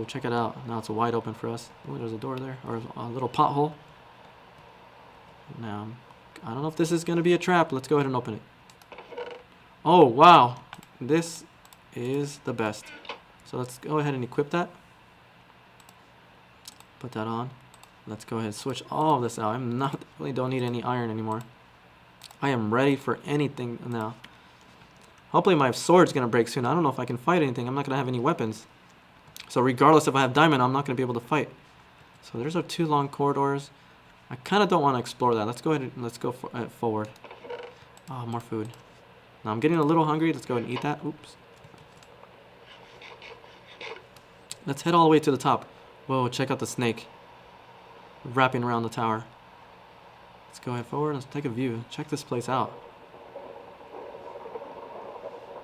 Ooh, check it out. Now it's wide open for us. Ooh, there's a door there, or a little pothole. Now, I don't know if this is going to be a trap. Let's go ahead and open it. Oh, wow. This is the best. So let's go ahead and equip that. Put that on. Let's go ahead and switch all of this out. Really don't need any iron anymore. I am ready for anything now. Hopefully my sword's going to break soon. I don't know if I can fight anything. I'm not going to have any weapons. So regardless if I have diamond, I'm not going to be able to fight. So there's our 2 long corridors. I kind of don't want to explore that. Let's go ahead and let's go forward. Oh, more food. Now I'm getting a little hungry. Let's go ahead and eat that. Oops. Let's head all the way to the top. Whoa, check out the snake. Wrapping around the tower. Let's go ahead forward. Let's take a view. Check this place out.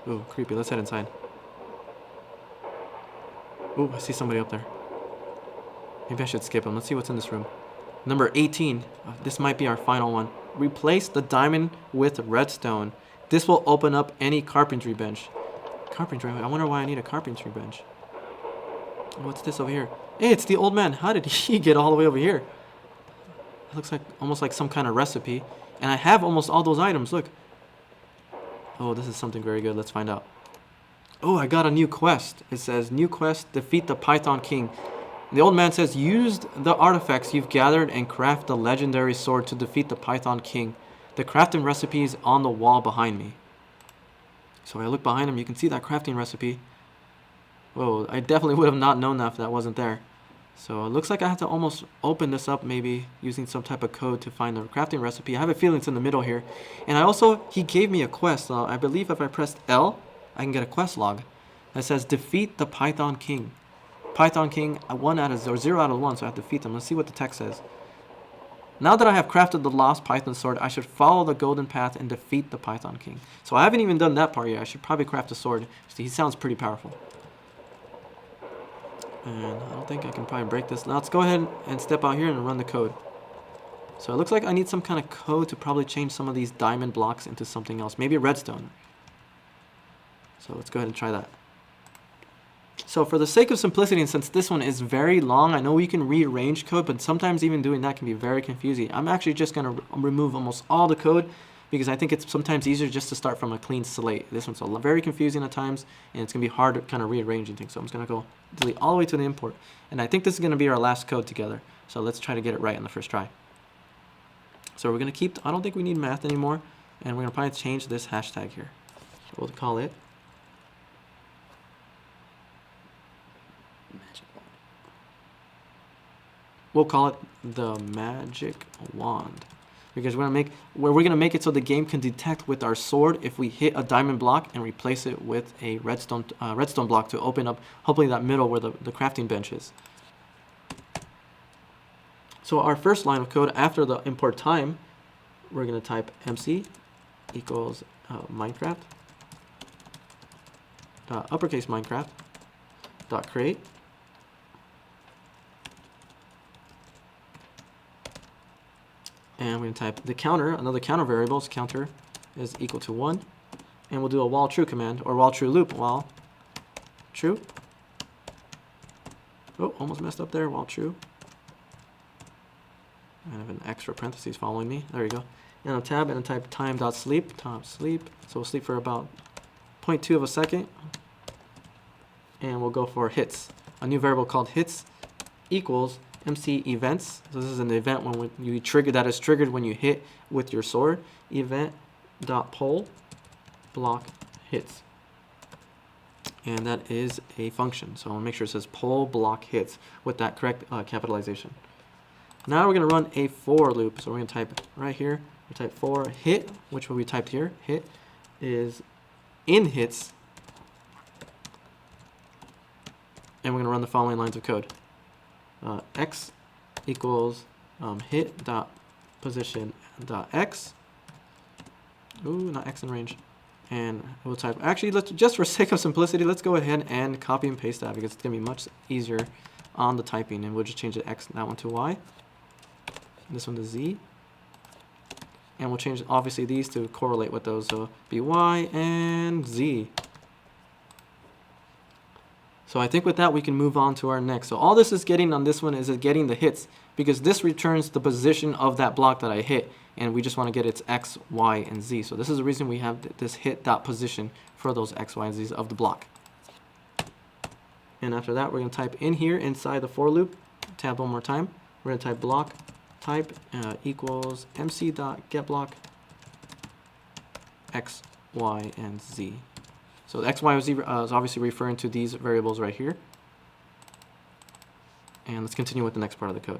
Ooh, creepy. Let's head inside. Ooh, I see somebody up there. Maybe I should skip him. Let's see what's in this room. Number 18. This might be our final one. Replace the diamond with redstone. This will open up any carpentry bench. Carpentry? I wonder why I need a carpentry bench. What's this over here? Hey, it's the old man. How did he get all the way over here? It looks like almost like some kind of recipe. And I have almost all those items. Look. Oh, this is something very good. Let's find out. Oh, I got a new quest. It says, new quest, defeat the Python King. The old man says, use the artifacts you've gathered and craft the legendary sword to defeat the Python King. The crafting recipe is on the wall behind me. So I look behind him. You can see that crafting recipe. Whoa, I definitely would have not known that if that wasn't there. So it looks like I have to almost open this up, maybe using some type of code to find the crafting recipe. I have a feeling it's in the middle here. And he gave me a quest. I believe if I pressed L, I can get a quest log that says defeat the Python King. Python King, 1 out of 0 out of 1, so I have to defeat them. Let's see what the text says. Now that I have crafted the lost Python sword, I should follow the golden path and defeat the Python King. So I haven't even done that part yet. I should probably craft a sword. He sounds pretty powerful. And I don't think I can probably break this. Now let's go ahead and step out here and run the code. So it looks like I need some kind of code to probably change some of these diamond blocks into something else. Maybe redstone. So let's go ahead and try that. So for the sake of simplicity, and since this one is very long, I know we can rearrange code, but sometimes even doing that can be very confusing. I'm actually just going to remove almost all the code because I think it's sometimes easier just to start from a clean slate. This one's very confusing at times, and it's going to be hard to kind of rearranging things. So I'm just going to go delete all the way to the import. And I think this is going to be our last code together. So let's try to get it right on the first try. So we're going to keep, I don't think we need math anymore, and we're going to probably change this hashtag here. So we'll call it we'll call it the magic wand, because we're gonna make it so the game can detect with our sword if we hit a diamond block and replace it with a redstone block to open up hopefully that middle where the crafting bench is. So our first line of code after the import time, we're gonna type MC equals Minecraft uppercase Minecraft dot create. And we're going to type the counter, another counter variable, counter is equal to 1. And we'll do a while true command, or while true loop, while true. Oh, almost messed up there, while true. I have an extra parentheses following me. There you go. And a tab, and a type time.sleep, time sleep. So we'll sleep for about 0.2 of a second. And we'll go for hits. A new variable called hits equals MC events. So this is an event when you trigger, that is triggered when you hit with your sword. Event.poll block hits. And that is a function. So I'll make sure it says poll block hits with that correct capitalization. Now we're going to run a for loop. So we're going to type right here, we type for hit, which will be typed here. Hit is in hits. And we're going to run the following lines of code. X equals hit dot position dot X. Ooh, not X in range. And we'll type, actually, let's just for sake of simplicity, let's go ahead and copy and paste that because it's going to be much easier on the typing. And we'll just change the X, that one to Y. This one to Z. And we'll change, obviously, these to correlate with those. So be Y and Z. So I think with that, we can move on to our next. So all this is getting on this one is getting the hits, because this returns the position of that block that I hit, and we just want to get its X, Y, and Z. So this is the reason we have this hit dot position for those X, Y, and Z's of the block. And after that, we're going to type in here inside the for loop, tab one more time. We're going to type block type equals MC dot get block X, Y, and Z. So the X, Y, and Z is obviously referring to these variables right here. And let's continue with the next part of the code.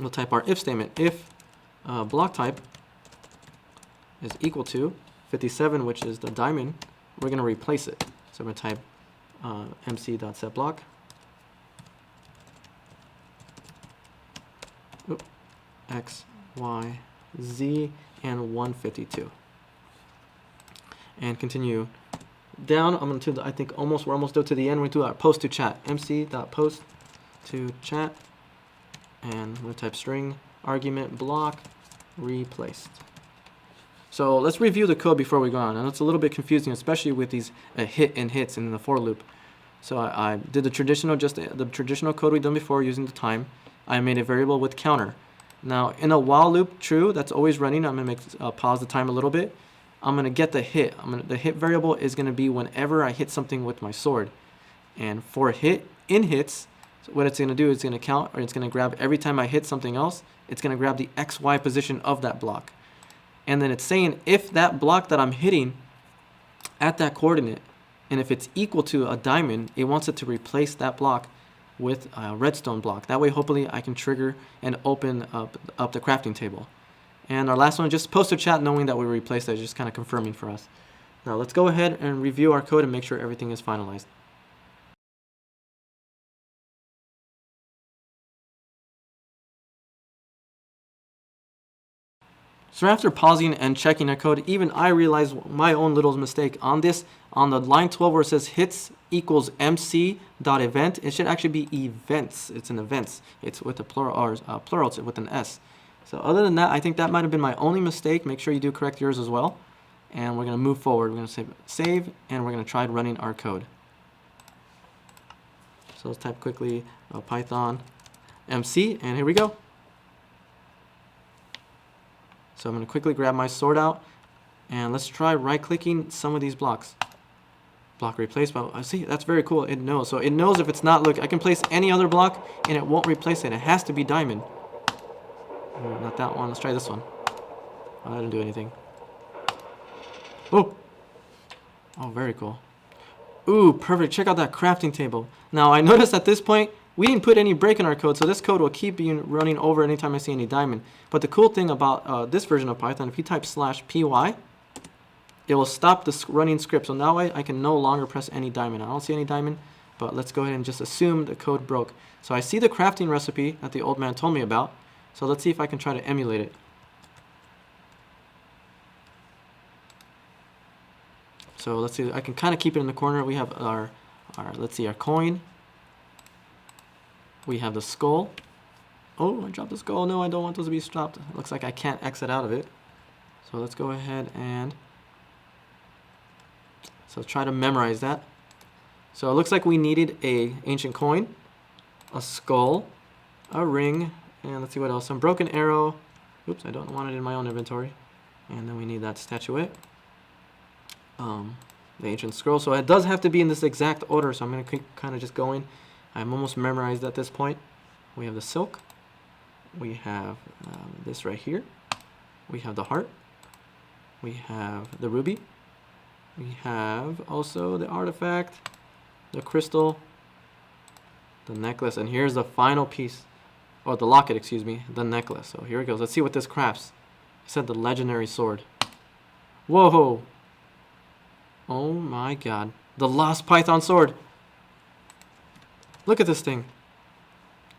We'll type our if statement. If block type is equal to 57, which is the diamond, we're going to replace it. So we're going to type mc.setBlock. X, Y, Z, and 152. And continue down. I'm going to, I think we're almost done to the end. We're going to do our post to chat. mc.post to chat. And I'm going to type string argument block replaced. So let's review the code before we go on. And it's a little bit confusing, especially with these hit and hits in the for loop. So I did the traditional, the traditional code we've done before using the time. I made a variable with counter. Now in a while loop, true, that's always running. I'm going to pause the time a little bit. I'm going to get the hit. The hit variable is going to be whenever I hit something with my sword. And for hits, so what it's going to do is it's going to count, or it's going to grab every time I hit something else, it's going to grab the X, Y position of that block. And then it's saying if that block that I'm hitting at that coordinate, and if it's equal to a diamond, it wants it to replace that block with a redstone block. That way, hopefully, I can trigger and open up the crafting table. And our last one, just post to chat knowing that we replaced that, just kind of confirming for us. Now let's go ahead and review our code and make sure everything is finalized. So after pausing and checking our code, even I realized my own little mistake on this. On the line 12 where it says hits equals mc.event, it should actually be events. It's an events. It's with a plural, or plural, it's with an S. So other than that, I think that might have been my only mistake. Make sure you do correct yours as well. And we're going to move forward. We're going to save, and we're going to try running our code. So let's type quickly Python MC, and here we go. So I'm going to quickly grab my sword out, and let's try right-clicking some of these blocks. Block replace, but I see, that's very cool. It knows. So it knows if it's not, look, I can place any other block, and it won't replace it. It has to be diamond. Not that one. Let's try this one. Oh, that didn't do anything. Oh! Oh, very cool. Ooh, perfect. Check out that crafting table. Now, I noticed at this point, we didn't put any break in our code, so this code will keep being running over anytime I see any diamond. But the cool thing about this version of Python, if you type /py, it will stop the running script. So now I can no longer press any diamond. I don't see any diamond, but let's go ahead and just assume the code broke. So I see the crafting recipe that the old man told me about. So let's see if I can try to emulate it. So let's see, I can kind of keep it in the corner. We have our let's see, our coin. We have the skull. Oh, I dropped the skull. No, I don't want those to be stopped. It looks like I can't exit out of it. So let's go ahead and try to memorize that. So it looks like we needed a ancient coin, a skull, a ring, and let's see what else. Some broken arrow. Oops, I don't want it in my own inventory. And then we need that statuette. The ancient scroll. So it does have to be in this exact order. So I'm going to keep kind of just going. I'm almost memorized at this point. We have the silk. We have this right here. We have the heart. We have the ruby. We have also the artifact, the crystal, the necklace, and here's the final piece, or the locket, excuse me, the necklace. So here it goes. Let's see what this crafts. It said the legendary sword. Whoa! Oh my god. The lost Python sword. Look at this thing.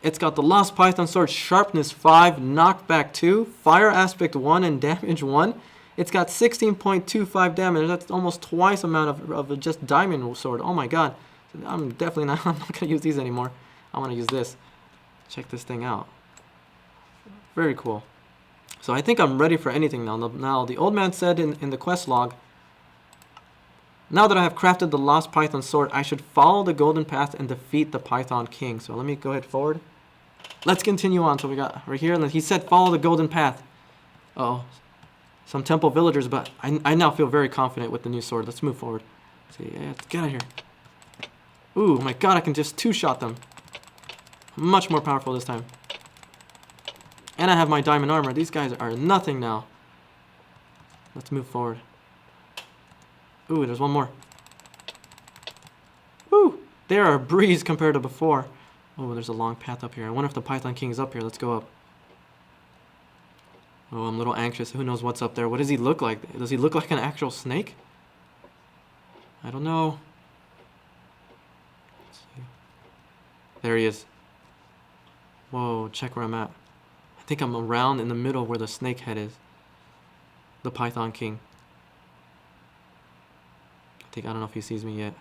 It's got the lost Python sword, sharpness 5, knockback 2, fire aspect 1, and damage 1. It's got 16.25 damage. That's almost twice amount of just diamond sword. Oh my god. I'm definitely not, I'm not going to use these anymore. I want to use this. Check this thing out. Very cool. So I think I'm ready for anything now. Now, the old man said in the quest log, Now that I have crafted the lost python sword, I should follow the golden path and defeat the python king. So let me go ahead forward. Let's continue on. So we got right here, and he said follow the golden path. Uh-oh. Some temple villagers, but I now feel very confident with the new sword. Let's move forward. See, yeah, let's get out of here. Ooh, my god, I can just two-shot them. Much more powerful this time. And I have my diamond armor. These guys are nothing now. Let's move forward. Ooh, there's one more. Woo! They are a breeze compared to before. Oh, there's a long path up here. I wonder if the Python King is up here. Let's go up. Oh, I'm a little anxious. Who knows what's up there? What does he look like? Does he look like an actual snake? I don't know. Let's see. There he is. Whoa, check where I'm at. I think I'm around in the middle where the snake head is. The Python King. I don't know if he sees me yet.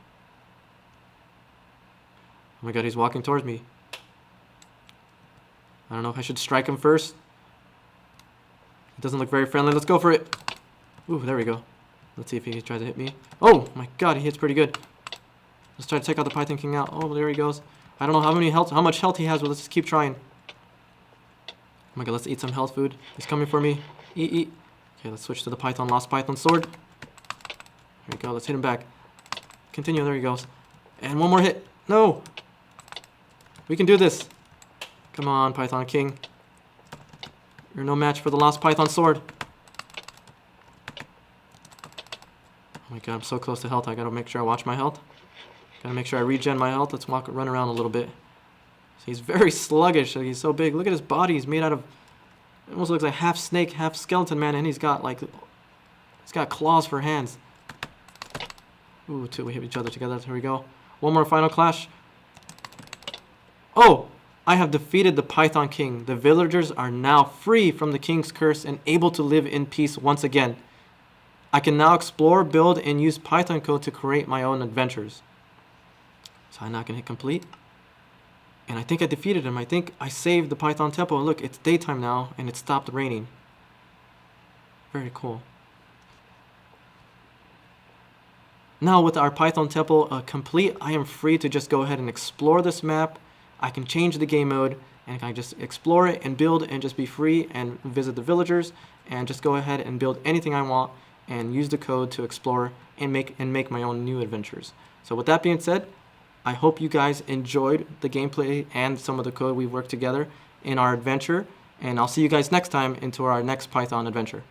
Oh my god, he's walking towards me. I don't know if I should strike him first. He doesn't look very friendly. Let's go for it. Ooh, there we go. Let's see if he tries to hit me. Oh my god, he hits pretty good. Let's try to take out the Python King out. Oh, there he goes. I don't know how much health he has, but let's just keep trying. Oh my god, let's eat some health food. He's coming for me. Eat. Okay, let's switch to the lost Python sword. There we go. Let's hit him back. Continue. There he goes. And one more hit. No! We can do this. Come on, Python King. You're no match for the lost Python sword. Oh my god, I'm so close to health. I gotta make sure I watch my health. Gotta make sure I regen my health. Let's run around a little bit. So he's very sluggish. He's so big. Look at his body. He's made out of... It almost looks like half snake, half skeleton man. And he's got claws for hands. Ooh, two, we hit each other together. Here we go. One more final clash. Oh! I have defeated the Python King. The villagers are now free from the king's curse and able to live in peace once again. I can now explore, build, and use Python code to create my own adventures. So I now can hit complete. And I think I defeated him. I think I saved the Python temple. Look, it's daytime now, and it stopped raining. Very cool. Now with our Python temple complete, I am free to just go ahead and explore this map. I can change the game mode, and I can just explore it and build and just be free and visit the villagers and just go ahead and build anything I want and use the code to explore and make my own new adventures. So with that being said, I hope you guys enjoyed the gameplay and some of the code we worked together in our adventure, and I'll see you guys next time into our next Python adventure.